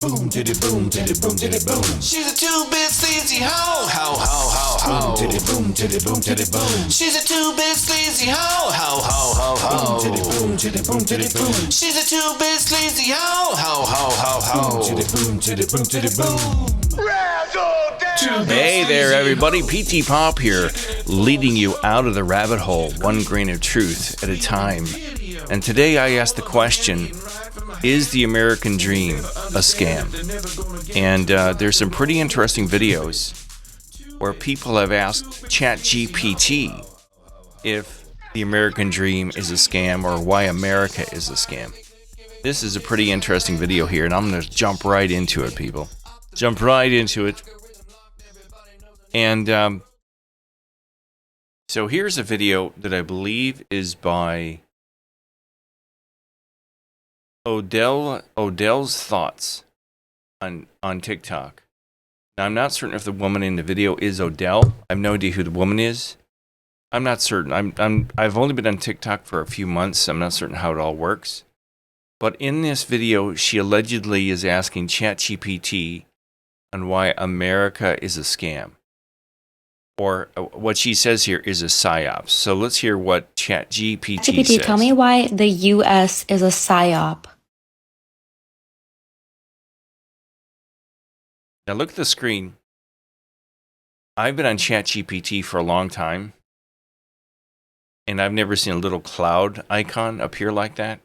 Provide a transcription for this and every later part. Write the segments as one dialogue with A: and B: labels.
A: boom, titty boom, titty boom, titty boom.
B: She's a two-bit sleazy hoe, ho, ho, ho, ho.
A: Titty boom, titty boom, titty boom.
B: She's a two-bit sleazy hoe, ho, ho, ho, ho.
A: Titty boom, titty boom, titty boom.
B: She's a two-bit sleazy hoe, ho, ho, ho, ho.
A: Titty boom, titty boom, titty boom.
C: Hey there, everybody. PTPOP here, leading you out of the rabbit hole, one grain of truth at a time. And today I asked the question, is the American dream a scam? And there's some pretty interesting videos where people have asked ChatGPT if the American dream is a scam or why America is a scam. This is a pretty interesting video here, and I'm going to jump right into it, people. Jump right into it. And so here's a video that I believe is by Odell's Thoughts on TikTok. Now, I'm not certain if the woman in the video is Odell. I have no idea who the woman is. I'm not certain. I've only been on TikTok for a few months. I'm not certain how it all works. But in this video, she allegedly is asking ChatGPT on why America is a scam. Or what she says here is a psyop. So let's hear what ChatGPT says.
D: Tell me why the U.S. is a psyop.
C: Now look at the screen. I've been on ChatGPT for a long time, and I've never seen a little cloud icon appear like that.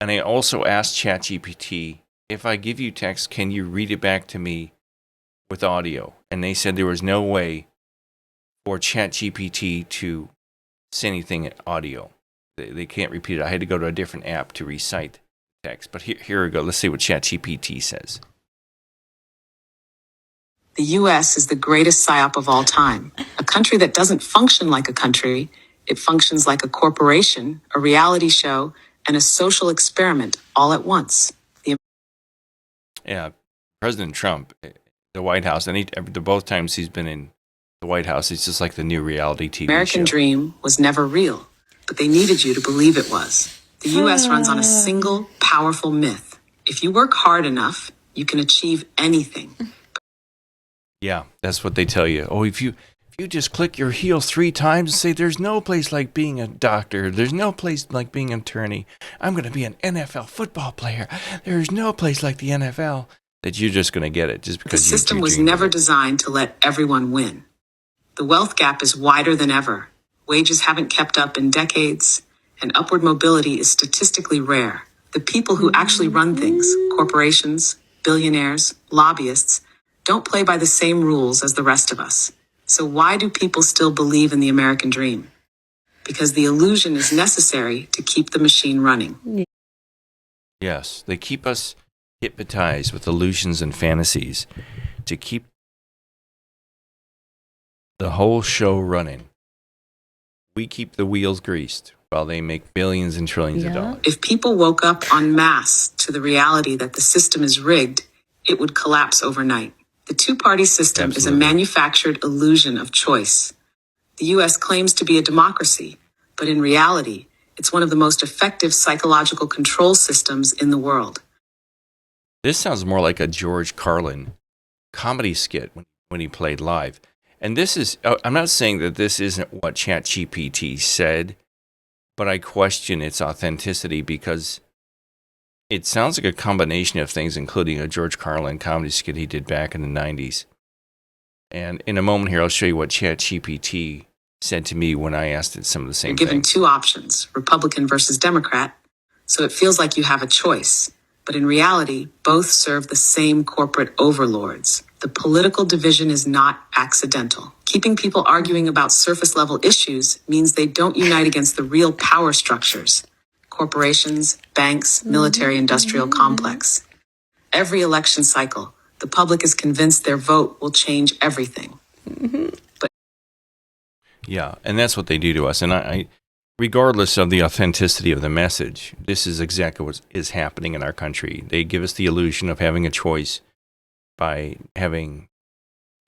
C: And I also asked ChatGPT, if I give you text, can you read it back to me with audio? And they said there was no way for ChatGPT to say anything in audio. They can't repeat it. I had to go to a different app to recite text. But here we go. Let's see what ChatGPT says.
E: The U.S. is the greatest psyop of all time. A country that doesn't function like a country. It functions like a corporation, a reality show, and a social experiment all at once.
C: Yeah, President Trump, the White House, and both times he's been in the White House, it's just like the new reality TV
E: American
C: show.
E: dream was never real, but they needed you to believe it was. The U.S. runs on a single, powerful myth. If you work hard enough, you can achieve anything.
C: Yeah, that's what they tell you. Oh, if you just click your heel 3 times and say, there's no place like being a doctor, there's no place like being an attorney, I'm going to be an NFL football player, there's no place like the NFL, that you're just going to get it just because
E: the system was never designed to let everyone win. The wealth gap is wider than ever. Wages haven't kept up in decades, and upward mobility is statistically rare. The people who actually run things, corporations, billionaires, lobbyists, don't play by the same rules as the rest of us. So why do people still believe in the American dream? Because the illusion is necessary to keep the machine running.
C: Yes, they keep us hypnotized with illusions and fantasies to keep the whole show running. We keep the wheels greased while they make billions and trillions of dollars.
E: If people woke up en masse to the reality that the system is rigged, it would collapse overnight. The two-party system is a manufactured illusion of choice. The U.S. claims to be a democracy, but in reality, it's one of the most effective psychological control systems in the world.
C: This sounds more like a George Carlin comedy skit when he played live. And this is, I'm not saying that this isn't what ChatGPT said, but I question its authenticity because it sounds like a combination of things, including a George Carlin comedy skit he did back in the 90s. And in a moment here, I'll show you what ChatGPT said to me when I asked it some of the same things.
E: You're given 2 options, Republican versus Democrat, so it feels like you have a choice. But in reality, both serve the same corporate overlords. The political division is not accidental. Keeping people arguing about surface-level issues means they don't unite against the real power structures. Corporations, banks, military-industrial complex. Every election cycle, the public is convinced their vote will change everything.
C: Yeah, and that's what they do to us. And I regardless of the authenticity of the message, this is exactly what is happening in our country. They give us the illusion of having a choice by having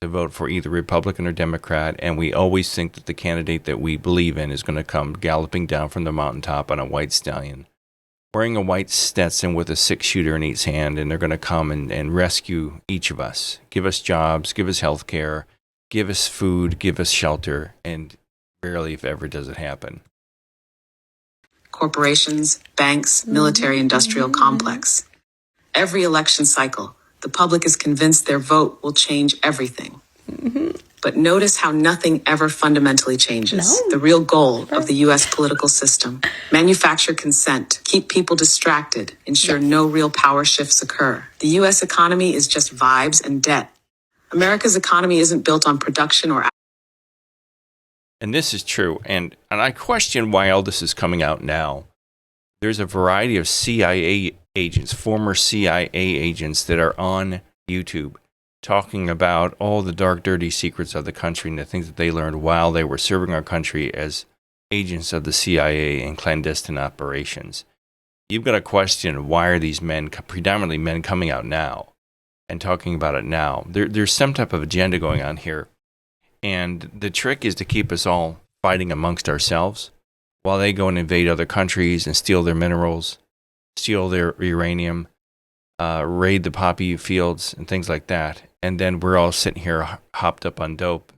C: to vote for either Republican or Democrat, and we always think that the candidate that we believe in is going to come galloping down from the mountaintop on a white stallion wearing a white Stetson with a 6-shooter in each hand, and they're going to come and rescue each of us, give us jobs, give us health care, give us food, give us shelter, and rarely, if ever, does it happen.
E: Corporations, banks, military-industrial complex. Every election cycle, the public is convinced their vote will change everything. But notice how nothing ever fundamentally changes. The real goal of the U.S. political system: manufacture consent, keep people distracted, ensure no real power shifts occur. The U.S. economy is just vibes and debt. America's economy isn't built on production or...
C: And this is true, and I question why all this is coming out now. There's a variety of CIA agents, former CIA agents, that are on YouTube talking about all the dark, dirty secrets of the country and the things that they learned while they were serving our country as agents of the CIA in clandestine operations. You've got to question, why are these men, predominantly men, coming out now and talking about it now? There's some type of agenda going on here. And the trick is to keep us all fighting amongst ourselves while they go and invade other countries and steal their minerals, steal their uranium, raid the poppy fields and things like that. And then we're all sitting here hopped up on dope,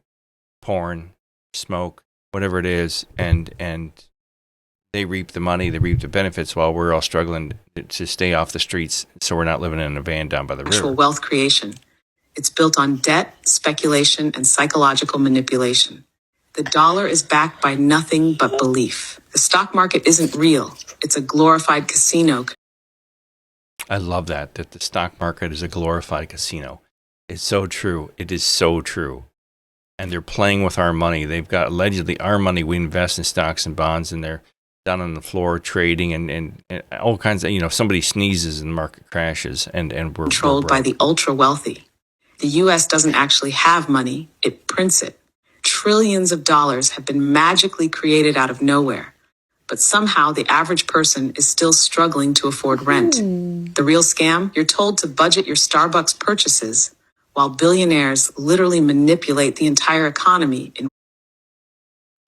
C: porn, smoke, whatever it is, and they reap the money, they reap the benefits while we're all struggling to stay off the streets so we're not living in a van down by the river.
E: Actual wealth creation. It's built on debt, speculation, and psychological manipulation. The dollar is backed by nothing but belief. The stock market isn't real. It's a glorified casino.
C: I love that the stock market is a glorified casino. It's so true. It is so true. And they're playing with our money. They've got allegedly our money. We invest in stocks and bonds, and they're down on the floor trading and all kinds of, if somebody sneezes and the market crashes and we're
E: controlled by the ultra wealthy. The U.S. doesn't actually have money. It prints it. Trillions of dollars have been magically created out of nowhere. But somehow the average person is still struggling to afford rent. The real scam? You're told to budget your Starbucks purchases while billionaires literally manipulate the entire economy.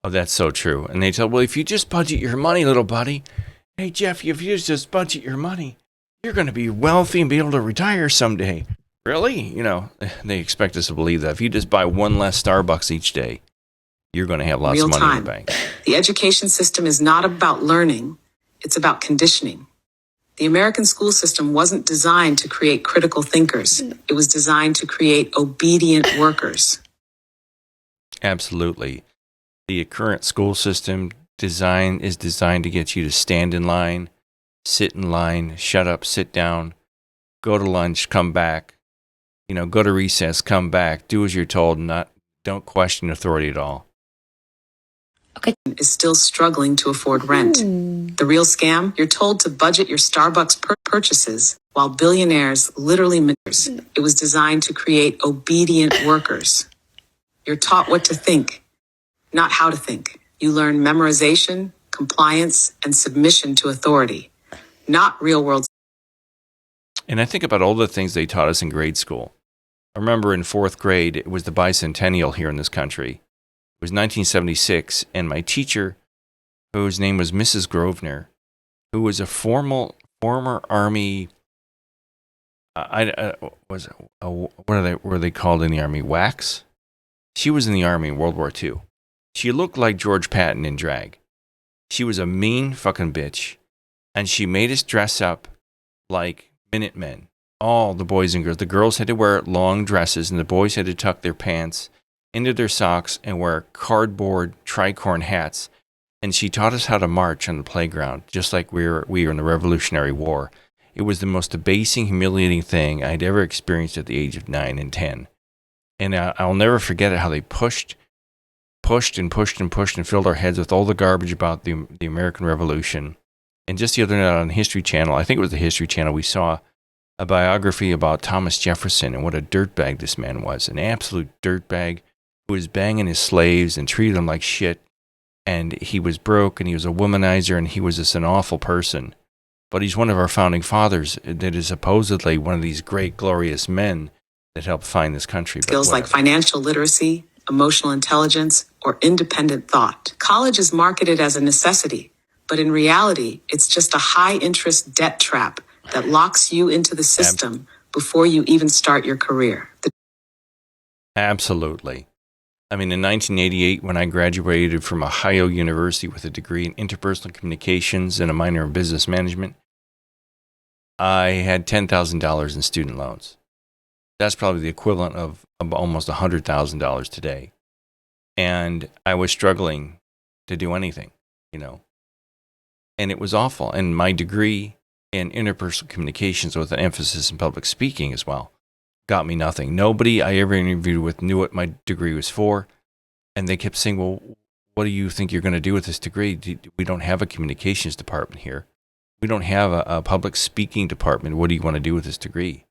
C: Oh, that's so true. And they tell, well, if you just budget your money, little buddy, hey, Jeff, if you just budget your money, you're going to be wealthy and be able to retire someday. Really? They expect us to believe that. If you just buy one less Starbucks each day, you're going to have lots of money in the bank.
E: The education system is not about learning. It's about conditioning. The American school system wasn't designed to create critical thinkers. It was designed to create obedient workers.
C: Absolutely. The current school system is designed to get you to stand in line, sit in line, shut up, sit down, go to lunch, come back, go to recess, come back, do as you're told, don't question authority at all.
E: Okay. Is still struggling to afford rent. The real scam? You're told to budget your Starbucks purchases while billionaires literally... It was designed to create obedient workers. You're taught what to think, not how to think. You learn memorization, compliance, and submission to authority, not real-world...
C: And I think about all the things they taught us in grade school. I remember in 4th grade, it was the bicentennial here in this country. It was 1976, and my teacher, whose name was Mrs. Grosvenor, who was a former Army, what were they called in the Army? WACs? She was in the Army in World War II. She looked like George Patton in drag. She was a mean fucking bitch, and she made us dress up like Minutemen. All the boys and girls. The girls had to wear long dresses, and the boys had to tuck their pants into their socks and wear cardboard tricorn hats. And she taught us how to march on the playground, just like we were in the Revolutionary War. It was the most debasing, humiliating thing I'd ever experienced at the age of 9 and 10. And I'll never forget it, how they pushed and filled our heads with all the garbage about the American Revolution. And just the other night on History Channel, I think it was the History Channel, we saw a biography about Thomas Jefferson and what a dirtbag this man was. An absolute dirtbag who was banging his slaves and treated them like shit. And he was broke, and he was a womanizer, and he was just an awful person. But he's one of our founding fathers that is supposedly one of these great, glorious men that helped find this country.
E: Skills like financial literacy, emotional intelligence, or independent thought. College is marketed as a necessity, But in reality, it's just a high interest debt trap that locks you into the system before you even start your career.
C: Absolutely. I mean, in 1988, when I graduated from Ohio University with a degree in interpersonal communications and a minor in business management, I had $10,000 in student loans. That's probably the equivalent of almost $100,000 today. And I was struggling to do anything, you know. And it was awful. And my degree in interpersonal communications with an emphasis in public speaking as well got me nothing. Nobody I ever interviewed with knew what my degree was for. And they kept saying, well, what do you think you're going to do with this degree? We don't have a communications department here. We don't have a public speaking department. What do you want to do with this degree?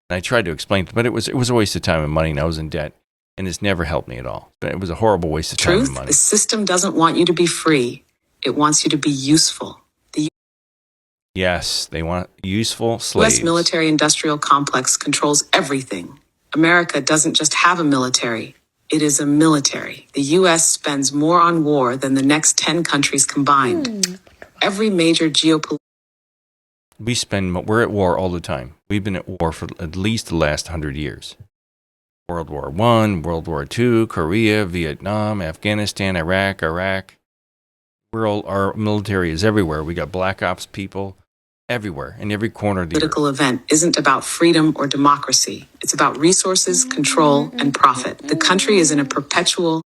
C: And I tried to explain, but it was a waste of time and money, and I was in debt. And it's never helped me at all. It was a horrible waste of time and money.
E: The system doesn't want you to be free. It wants you to be useful.
C: Yes, they want useful slaves.
E: U.S. military-industrial complex controls everything. America doesn't just have a military. It is a military. The U.S. spends more on war than the next 10 countries combined. Every major geopolitical...
C: We're at war all the time. We've been at war for at least the last 100 years. World War I, World War II, Korea, Vietnam, Afghanistan, Iraq. Our military is everywhere. We got black ops people everywhere, in every corner of the
E: political event isn't about freedom or democracy. It's about resources, control, and profit. The country is in a perpetual...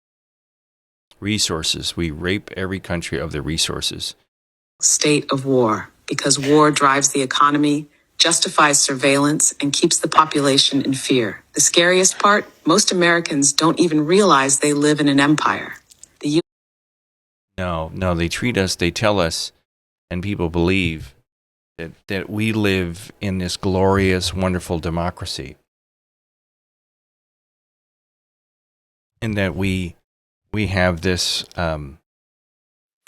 C: Resources. We rape every country of their resources.
E: ...state of war, because war drives the economy, justifies surveillance, and keeps the population in fear. The scariest part, most Americans don't even realize they live in an empire.
C: No, they tell us, and people believe that we live in this glorious, wonderful democracy. And that we have this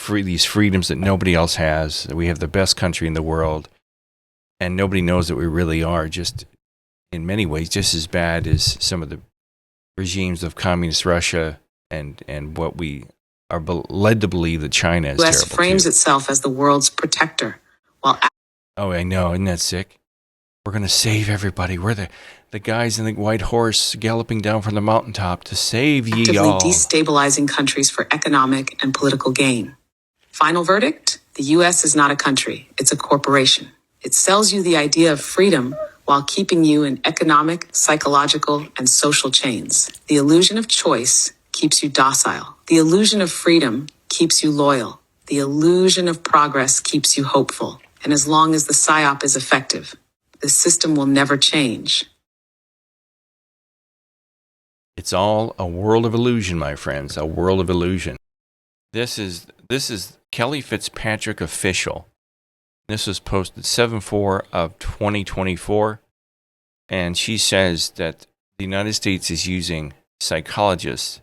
C: these freedoms that nobody else has, that we have the best country in the world, and nobody knows that we really are, just in many ways, just as bad as some of the regimes of communist Russia and what we are led to believe that China is terrible.
E: The U.S. frames itself as the world's protector, while...
C: Oh, I know. Isn't that sick? We're going to save everybody. We're the guys in the white horse galloping down from the mountaintop to save ye all.
E: Actively destabilizing countries for economic and political gain. Final verdict? The U.S. is not a country. It's a corporation. It sells you the idea of freedom while keeping you in economic, psychological, and social chains. The illusion of choice keeps you docile. The illusion of freedom keeps you loyal. The illusion of progress keeps you hopeful. And as long as the PSYOP is effective, the system will never change.
C: It's all a world of illusion, my friends, a world of illusion. This is Kelly Fitzpatrick official. This was posted 7/4 of 2024, and she says that the United States is using psychologists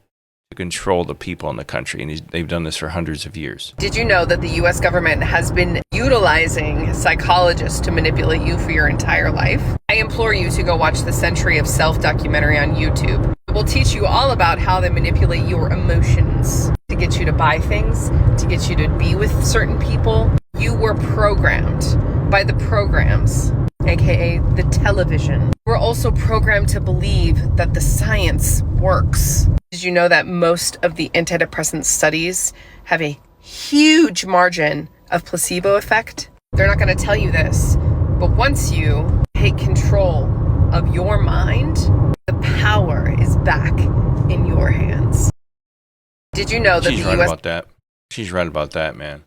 C: to control the people in the country, and they've done this for hundreds of years.
F: Did you know that the U.S. government has been utilizing psychologists to manipulate you for your entire life? I implore you to go watch the Century of Self documentary on YouTube. It will teach you all about how they manipulate your emotions to get you to buy things, to get you to be with certain people. You were programmed by the programs, aka the television. We're also programmed to believe that the science works. Did you know that most of the antidepressant studies have a huge margin of placebo effect? They're not going to tell you this, but once you take control of your mind, the power is back in your hands. Did you know that
C: She's
F: the
C: right
F: US...
C: about that. She's right about that, man.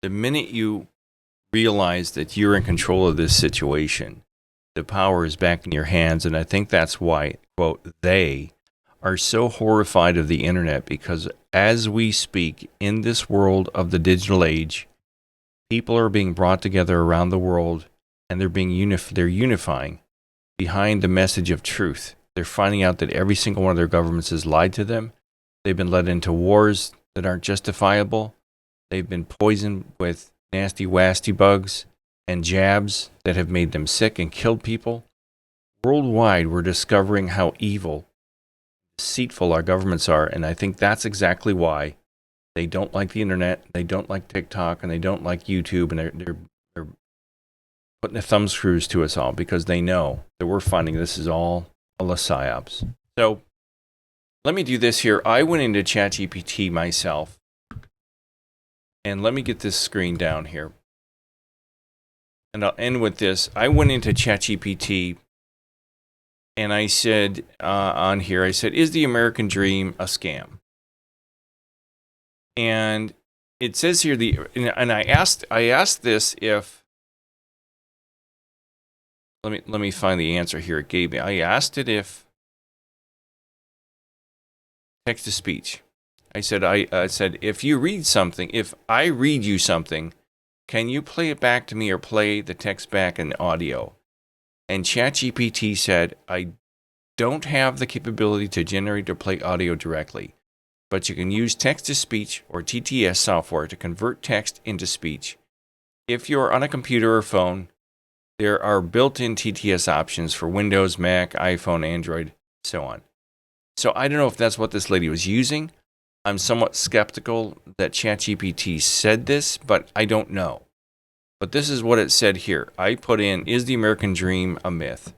C: The minute you realize that you're in control of this situation, the power is back in your hands, and I think that's why, quote, they are so horrified of the internet, because as we speak in this world of the digital age, people are being brought together around the world, and they're unifying behind the message of truth. They're finding out that every single one of their governments has lied to them. They've been led into wars that aren't justifiable. They've been poisoned with nasty, wasty bugs and jabs that have made them sick and killed people. Worldwide, we're discovering how evil, deceitful our governments are, and I think that's exactly why They don't like the internet. They don't like TikTok, and they don't like YouTube, and they're putting the thumb screws to us all because they know that we're finding this is all a psyops. So let me do this here. I went into ChatGPT myself, and let me get this screen down here. And I'll end with this. I went into ChatGPT, and I said on here, I said, is the American dream a scam? And it says here, and I asked this if, let me find the answer here it gave me. I asked it if text to speech. I said, if you read something, if I read you something, can you play it back to me or play the text back in audio? And ChatGPT said, I don't have the capability to generate or play audio directly, but you can use text to speech or TTS software to convert text into speech. If you're on a computer or phone, there are built-in TTS options for Windows, Mac, iPhone, Android, so on. So I don't know if that's what this lady was using. I'm somewhat skeptical that ChatGPT said this, but I don't know. But this is what it said here. I put in, is the American dream a myth?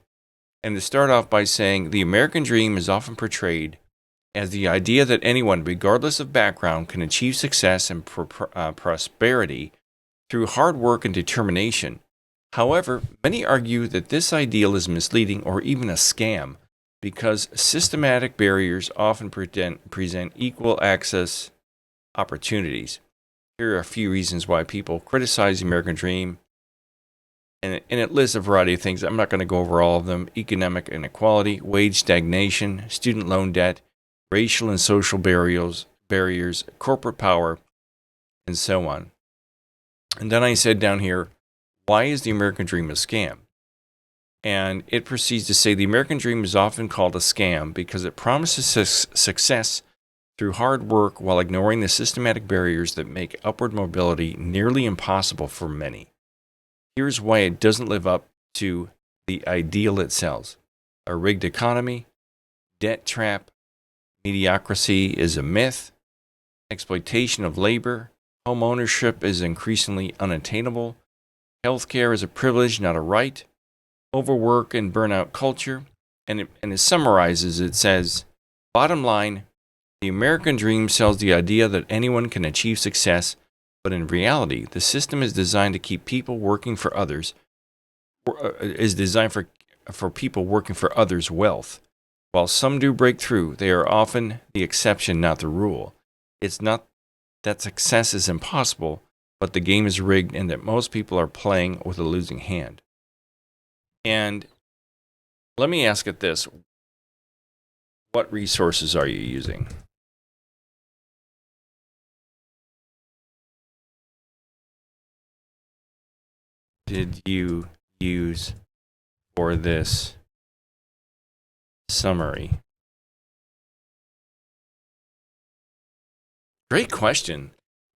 C: And to start off by saying, the American dream is often portrayed as the idea that anyone, regardless of background, can achieve success and prosperity through hard work and determination. However, many argue that this ideal is misleading or even a scam because systematic barriers often present equal access opportunities. Here are a few reasons why people criticize the American dream, and it lists a variety of things. I'm not going to go over all of them. Economic inequality, wage stagnation, student loan debt, racial and social barriers, corporate power, and so on. And then I said down here, why is the American dream a scam? And it proceeds to say the American dream is often called a scam because it promises success through hard work while ignoring the systematic barriers that make upward mobility nearly impossible for many. Here's why it doesn't live up to the ideal it sells. A rigged economy, debt trap, mediocrity is a myth, exploitation of labor, home ownership is increasingly unattainable, healthcare is a privilege, not a right, overwork and burnout culture, and it summarizes, it says, bottom line, the American dream sells the idea that anyone can achieve success, but in reality, the system is designed to keep people working for others, is designed for people working for others' wealth. While some do break through, they are often the exception, not the rule. It's not that success is impossible, but the game is rigged and that most people are playing with a losing hand. And let me ask it this. What resources are you using? Did you use for this summary? Great question.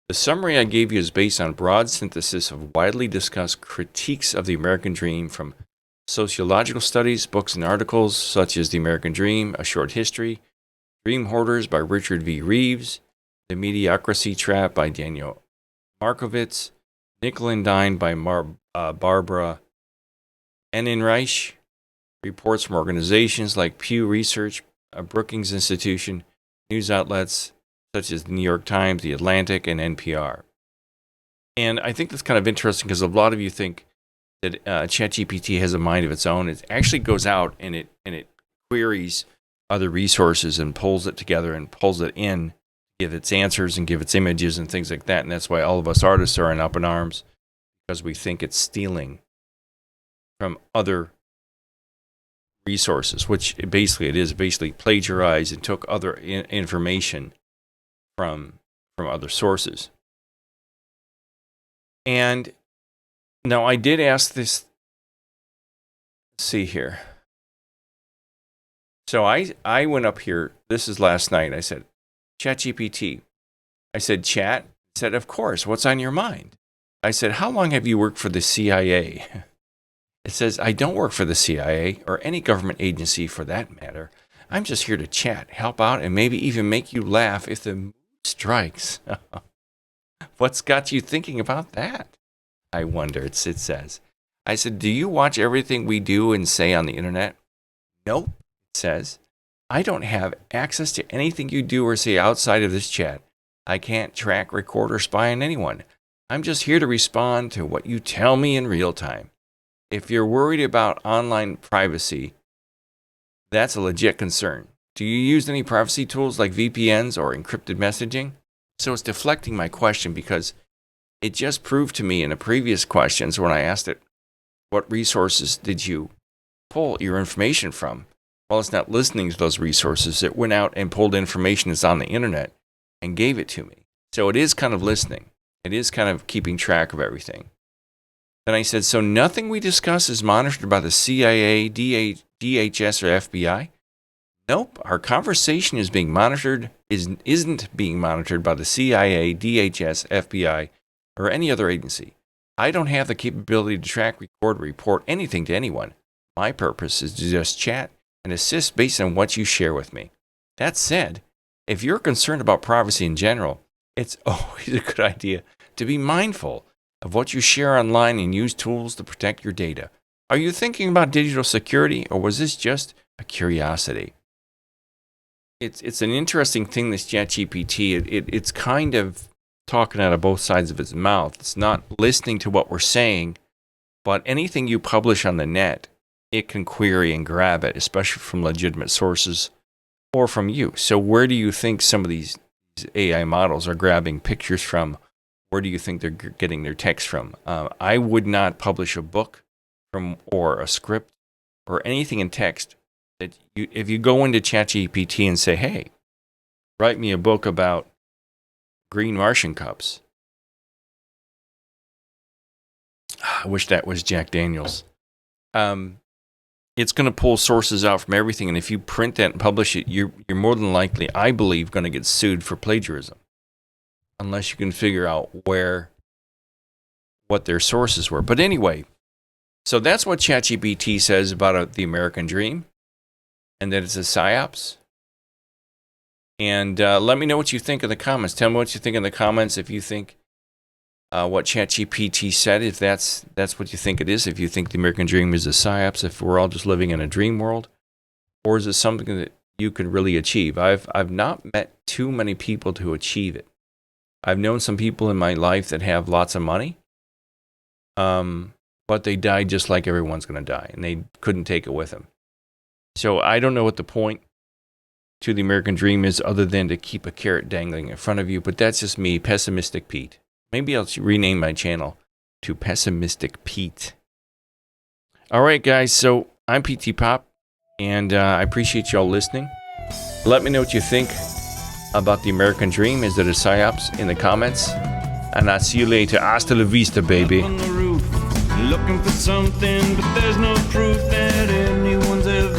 C: The summary I gave you is based on broad synthesis of widely discussed critiques of the American dream from sociological studies, books and articles such as The American Dream, A Short History, Dream Hoarders by Richard V. Reeves, The Mediocrity Trap by Daniel Markovitz, Nickel and Dime by Barbara Ehrenreich, reports from organizations like Pew Research, Brookings Institution, news outlets such as the New York Times, The Atlantic, and NPR. And I think that's kind of interesting because a lot of you think that ChatGPT has a mind of its own. It actually goes out and it queries other resources and pulls it together and pulls it in, give its answers and give its images and things like that. And that's why all of us artists are up in arms, because we think it's stealing from other resources, which basically it is. Basically plagiarized and took other information from other sources. And now I did ask this. Let's see here. So I went up here. This is last night. I said, ChatGPT. I said, Chat. It said, of course. What's on your mind? I said, how long have you worked for the CIA? It says, I don't work for the CIA or any government agency for that matter. I'm just here to chat, help out, and maybe even make you laugh if the mood strikes. What's got you thinking about that? I wonder, it says. I said, do you watch everything we do and say on the internet? Nope, it says. I don't have access to anything you do or say outside of this chat. I can't track, record, or spy on anyone. I'm just here to respond to what you tell me in real time. If you're worried about online privacy, that's a legit concern. Do you use any privacy tools like VPNs or encrypted messaging? So it's deflecting my question because it just proved to me in the previous questions when I asked it, what resources did you pull your information from? Well, it's not listening to those resources. It went out and pulled information that's on the internet and gave it to me. So it is kind of listening. It is kind of keeping track of everything. Then I said, so nothing we discuss is monitored by the CIA, DHS, or FBI? Nope, our conversation is being monitored, isn't being monitored by the CIA, DHS, FBI, or any other agency. I don't have the capability to track, record, or report anything to anyone. My purpose is to just chat and assist based on what you share with me. That said, if you're concerned about privacy in general, it's always a good idea to be mindful of what you share online and use tools to protect your data. Are you thinking about digital security, or was this just a curiosity? It's an interesting thing, this ChatGPT. It's kind of talking out of both sides of its mouth. It's not listening to what we're saying, but anything you publish on the net, it can query and grab it, especially from legitimate sources or from you. So where do you think some of these AI models are grabbing pictures from? Where do you think they're getting their text from? I would not publish a book or a script or anything in text that if you go into ChatGPT and say, hey, write me a book about green Martian cups. I wish that was Jack Daniels. It's going to pull sources out from everything, and if you print that and publish it, you're more than likely, I believe, going to get sued for plagiarism, unless you can figure out what their sources were. But anyway, so that's what ChatGPT says about the American dream, and that it's a psyops. And let me know what you think in the comments. Tell me what you think in the comments if you think what ChatGPT said, if that's what you think it is, if you think the American dream is a psyops, if we're all just living in a dream world, or is it something that you can really achieve? I've not met too many people to achieve it. I've known some people in my life that have lots of money, but they died just like everyone's going to die, and they couldn't take it with them. So I don't know what the point to the American dream is other than to keep a carrot dangling in front of you, but that's just me, Pessimistic Pete. Maybe I'll rename my channel to Pessimistic Pete. All right, guys, so I'm PTPOP, and I appreciate y'all listening. Let me know what you think about the American dream. Is it a psyops in the comments? And I'll see you later. Hasta la vista, baby.
A: On the roof, looking for something, but there's no proof that anyone's ever